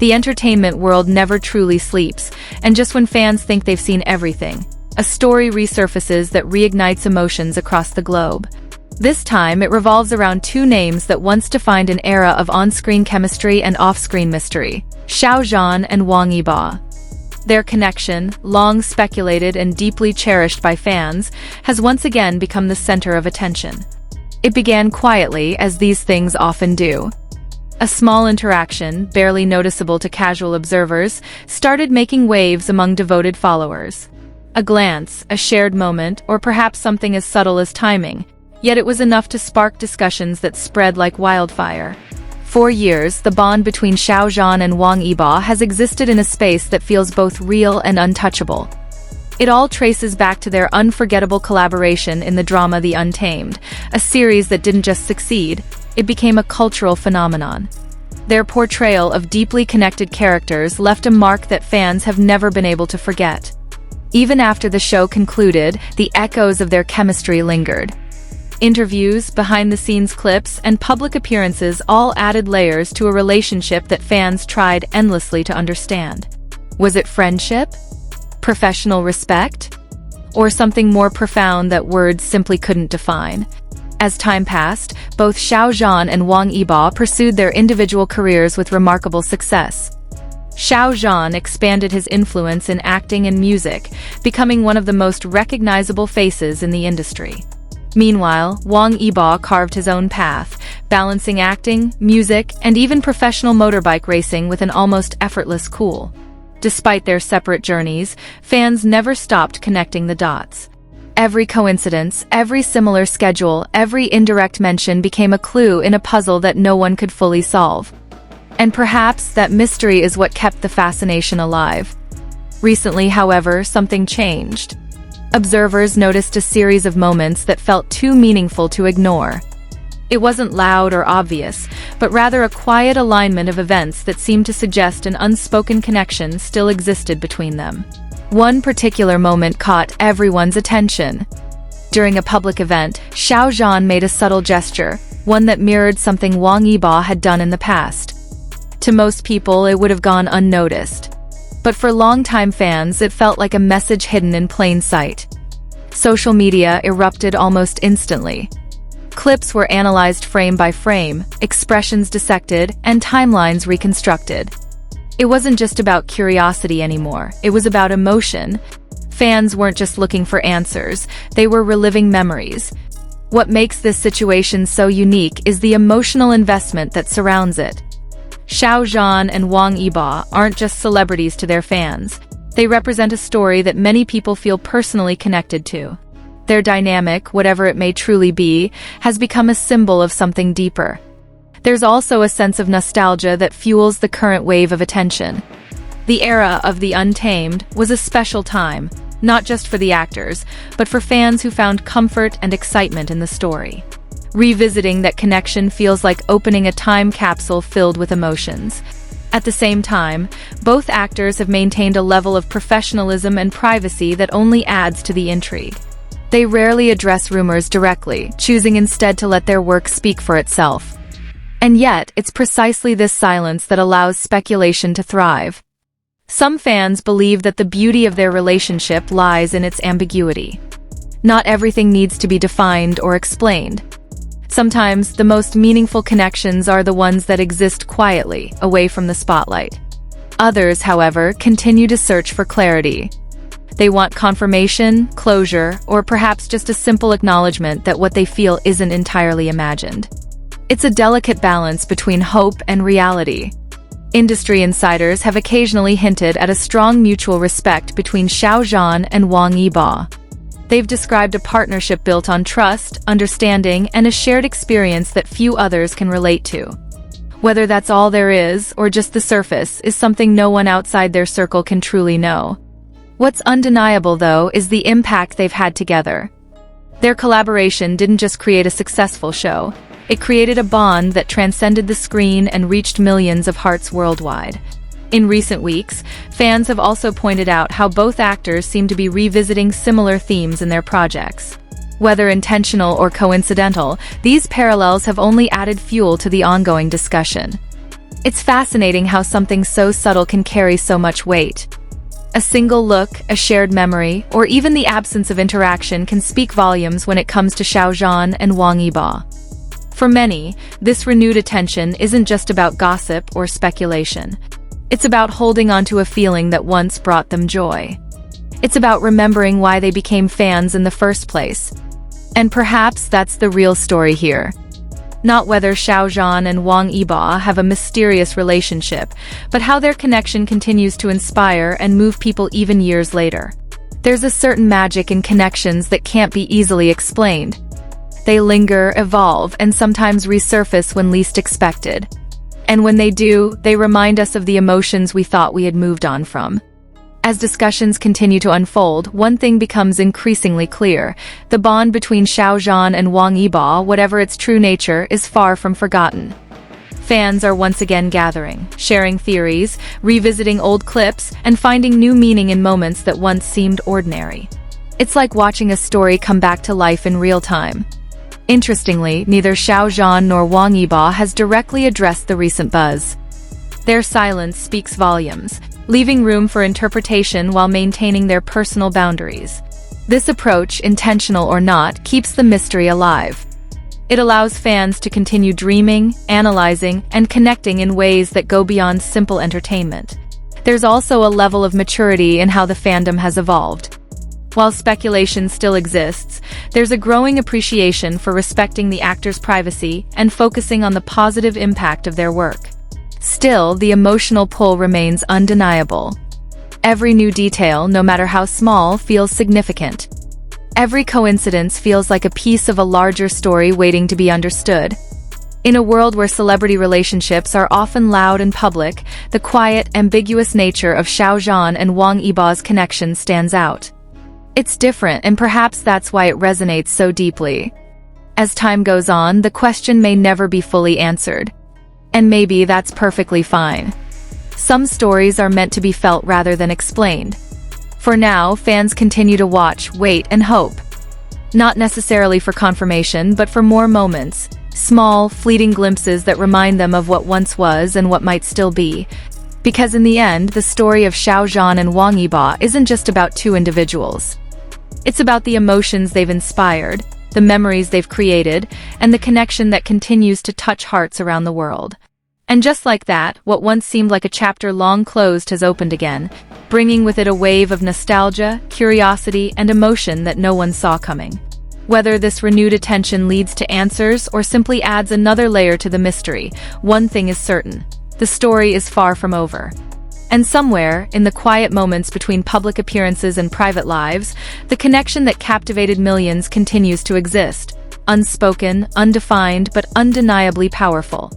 The entertainment world never truly sleeps, and just when fans think they've seen everything, a story resurfaces that reignites emotions across the globe. This time, it revolves around two names that once defined an era of on-screen chemistry and off-screen mystery: Xiao Zhan and Wang Yibo. Their connection, long speculated and deeply cherished by fans, has once again become the center of attention. It began quietly, as these things often do. A small interaction, barely noticeable to casual observers, started making waves among devoted followers. A glance, a shared moment, or perhaps something as subtle as timing, yet it was enough to spark discussions that spread like wildfire. For years, the bond between Xiao Zhan and Wang Yibo has existed in a space that feels both real and untouchable. It all traces back to their unforgettable collaboration in the drama The Untamed, a series that didn't just succeed, it became a cultural phenomenon. Their portrayal of deeply connected characters left a mark that fans have never been able to forget. Even after the show concluded, the echoes of their chemistry lingered. Interviews, behind-the-scenes clips, and public appearances all added layers to a relationship that fans tried endlessly to understand. Was it friendship? Professional respect? Or something more profound that words simply couldn't define? As time passed, both Xiao Zhan and Wang Yibo pursued their individual careers with remarkable success. Xiao Zhan expanded his influence in acting and music, becoming one of the most recognizable faces in the industry. Meanwhile, Wang Yibo carved his own path, balancing acting, music, and even professional motorbike racing with an almost effortless cool. Despite their separate journeys, fans never stopped connecting the dots. Every coincidence, every similar schedule, every indirect mention became a clue in a puzzle that no one could fully solve. And perhaps that mystery is what kept the fascination alive. Recently, however, something changed. Observers noticed a series of moments that felt too meaningful to ignore. It wasn't loud or obvious, but rather a quiet alignment of events that seemed to suggest an unspoken connection still existed between them. One particular moment caught everyone's attention. During a public event, Xiao Zhan made a subtle gesture, one that mirrored something Wang Yibo had done in the past. To most people, it would have gone unnoticed. But for longtime fans, it felt like a message hidden in plain sight. Social media erupted almost instantly. Clips were analyzed frame by frame, expressions dissected, and timelines reconstructed. It wasn't just about curiosity anymore, it was about emotion. Fans weren't just looking for answers, they were reliving memories. What makes this situation so unique is the emotional investment that surrounds it. Xiao Zhan and Wang Yibo aren't just celebrities to their fans. They represent a story that many people feel personally connected to. Their dynamic, whatever it may truly be, has become a symbol of something deeper. There's also a sense of nostalgia that fuels the current wave of attention. The era of The Untamed was a special time, not just for the actors, but for fans who found comfort and excitement in the story. Revisiting that connection feels like opening a time capsule filled with emotions. At the same time, both actors have maintained a level of professionalism and privacy that only adds to the intrigue. They rarely address rumors directly, choosing instead to let their work speak for itself. And yet, it's precisely this silence that allows speculation to thrive. Some fans believe that the beauty of their relationship lies in its ambiguity. Not everything needs to be defined or explained. Sometimes, the most meaningful connections are the ones that exist quietly, away from the spotlight. Others, however, continue to search for clarity. They want confirmation, closure, or perhaps just a simple acknowledgement that what they feel isn't entirely imagined. It's a delicate balance between hope and reality. Industry insiders have occasionally hinted at a strong mutual respect between Xiao Zhan and Wang Yibo. They've described a partnership built on trust, understanding, and a shared experience that few others can relate to. Whether that's all there is, or just the surface, is something no one outside their circle can truly know. What's undeniable, though, is the impact they've had together. Their collaboration didn't just create a successful show, it created a bond that transcended the screen and reached millions of hearts worldwide. In recent weeks, fans have also pointed out how both actors seem to be revisiting similar themes in their projects. Whether intentional or coincidental, these parallels have only added fuel to the ongoing discussion. It's fascinating how something so subtle can carry so much weight. A single look, a shared memory, or even the absence of interaction can speak volumes when it comes to Xiao Zhan and Wang Yibo. For many, this renewed attention isn't just about gossip or speculation. It's about holding onto a feeling that once brought them joy. It's about remembering why they became fans in the first place. And perhaps that's the real story here. Not whether Xiao Zhan and Wang Yibo have a mysterious relationship, but how their connection continues to inspire and move people even years later. There's a certain magic in connections that can't be easily explained. They linger, evolve, and sometimes resurface when least expected. And when they do, they remind us of the emotions we thought we had moved on from. As discussions continue to unfold, one thing becomes increasingly clear. The bond between Xiao Zhan and Wang Yibo, whatever its true nature, is far from forgotten. Fans are once again gathering, sharing theories, revisiting old clips, and finding new meaning in moments that once seemed ordinary. It's like watching a story come back to life in real time. Interestingly, neither Xiao Zhan nor Wang Yibo has directly addressed the recent buzz. Their silence speaks volumes, leaving room for interpretation while maintaining their personal boundaries. This approach, intentional or not, keeps the mystery alive. It allows fans to continue dreaming, analyzing, and connecting in ways that go beyond simple entertainment. There's also a level of maturity in how the fandom has evolved. While speculation still exists, there's a growing appreciation for respecting the actors' privacy and focusing on the positive impact of their work. Still, the emotional pull remains undeniable. Every new detail, no matter how small, feels significant. Every coincidence feels like a piece of a larger story waiting to be understood. In a world where celebrity relationships are often loud and public, the quiet, ambiguous nature of Xiao Zhan and Wang Yibo's connection stands out. It's different, and perhaps that's why it resonates so deeply. As time goes on, the question may never be fully answered. And maybe that's perfectly fine. Some stories are meant to be felt rather than explained. For now, fans continue to watch, wait, and hope. Not necessarily for confirmation, but for more moments, small, fleeting glimpses that remind them of what once was and what might still be. Because in the end, the story of Xiao Zhan and Wang Yibo isn't just about two individuals. It's about the emotions they've inspired, the memories they've created, and the connection that continues to touch hearts around the world. And just like that, what once seemed like a chapter long closed has opened again, bringing with it a wave of nostalgia, curiosity, and emotion that no one saw coming. Whether this renewed attention leads to answers or simply adds another layer to the mystery, one thing is certain: the story is far from over. And somewhere, in the quiet moments between public appearances and private lives, the connection that captivated millions continues to exist. Unspoken, undefined, but undeniably powerful.